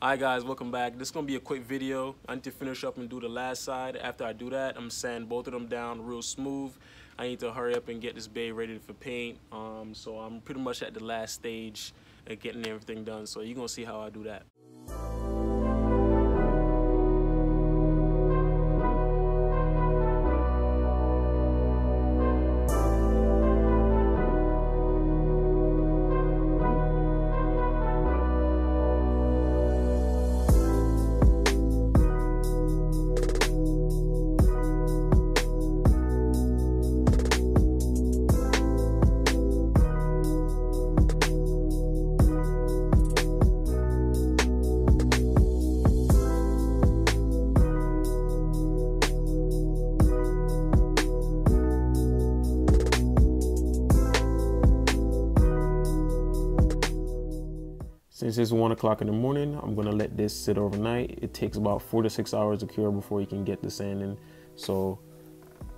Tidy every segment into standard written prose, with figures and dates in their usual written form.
Alright guys, welcome back. This is going to be a quick video. I need to finish up and do the last side. After I do that, I'm sanding both of them down real smooth. I need to hurry up and get this bay ready for paint. So I'm pretty much at the last stage of getting everything done. So you're going to see how I do that. Since it's 1 o'clock in the morning, I'm gonna let this sit overnight. It takes about 4 to 6 hours to cure before you can get the sanding. So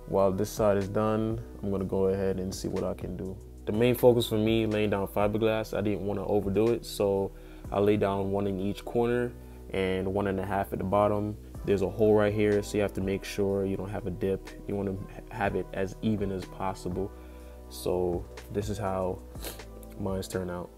while this side is done, I'm gonna go ahead and see what I can do. The main focus for me laying down fiberglass, I didn't want to overdo it, so I lay down 1 in each corner and 1.5 at the bottom. There's a hole right here, so you have to make sure you don't have a dip. You want to have it as even as possible. So this is how mine's turn out.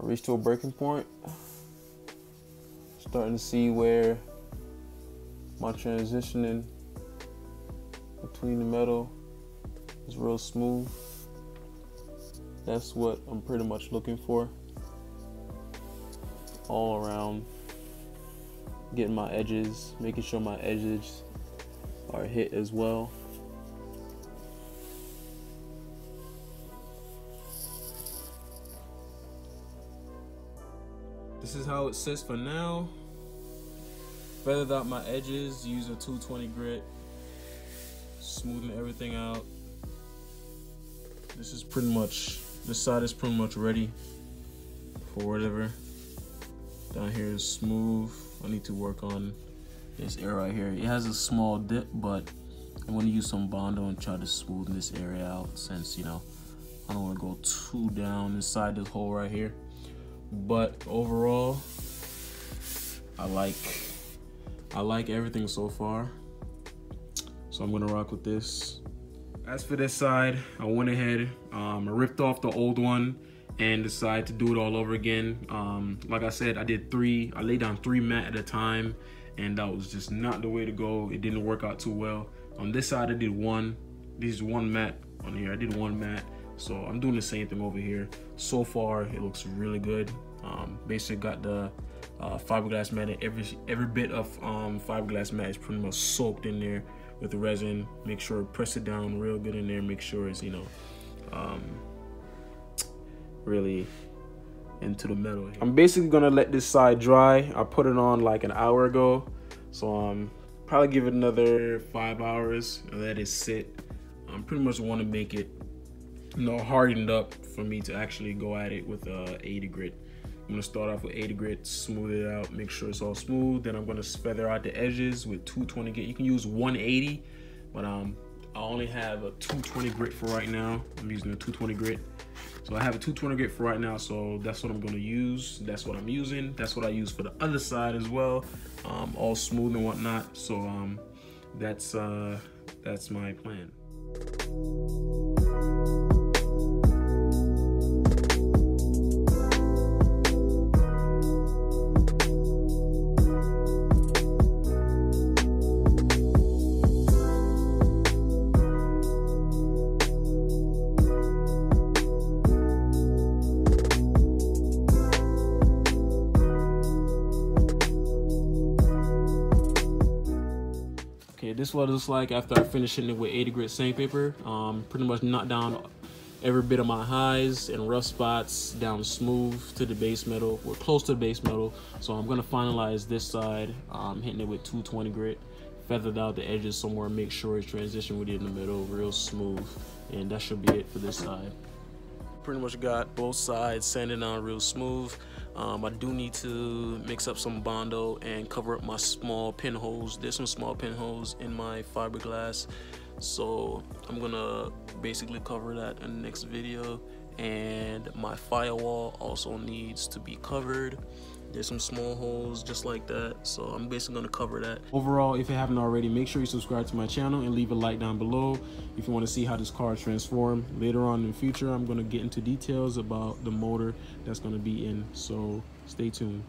Reached to a breaking point. Starting to see where my transitioning between the metal is real smooth. That's what I'm pretty much looking for. All around, getting my edges, making sure my edges are hit as well. This is how it sits for now. Feathered out my edges, use a 220 grit, smoothing everything out. This side is pretty much ready for whatever. Down here is smooth. I need to work on this area right here. It has a small dip, but I'm gonna use some Bondo and try to smoothen this area out since, you know, I don't wanna go too down inside this hole right here. But overall, I like everything so far, so I'm gonna rock with this. As for this side, I went ahead, I ripped off the old one and decided to do it all over again. Like I said, I laid down 3 mat at a time, and that was just not the way to go. It didn't work out too well. On this side, I did 1. This is 1 mat on here. I did 1 mat. So I'm doing the same thing over here. So far, it looks really good. Basically got the fiberglass mat, and every bit of fiberglass mat is pretty much soaked in there with the resin. Make sure press it down real good in there. Make sure it's, you know, really into the metal. I'm basically gonna let this side dry. I put it on like an hour ago, so probably give it another 5 hours and let it sit. I pretty much want to make it, you know, hardened up for me to actually go at it with 80 grit. I'm gonna start off with 80 grit, smooth it out, make sure it's all smooth. Then I'm gonna feather out the edges with 220 grit. You can use 180, but I only have a 220 grit for right now. I'm using a 220 grit. So I have a 220 grit for right now, so that's what I'm gonna use. That's what I'm using. That's what I use for the other side as well. All smooth and whatnot. So that's my plan. Okay, this is what it looks like after I finish it with 80 grit sandpaper. Pretty much knocked down every bit of my highs and rough spots down smooth to the base metal. We're close to the base metal, so I'm gonna finalize this side, hitting it with 220 grit, feathered out the edges somewhere, make sure it's transition with it in the middle, real smooth, and that should be it for this side. Pretty much got both sides sanded down real smooth. I do need to mix up some Bondo and cover up my small pinholes. There's some small pinholes in my fiberglass, so I'm gonna basically cover that in the next video. And my firewall also needs to be covered. There's some small holes just like that, so I'm basically gonna cover that. Overall, if you haven't already, make sure you subscribe to my channel and leave a like down below if you want to see how this car transforms. Later on in the future, I'm gonna get into details about the motor that's gonna be in, so stay tuned.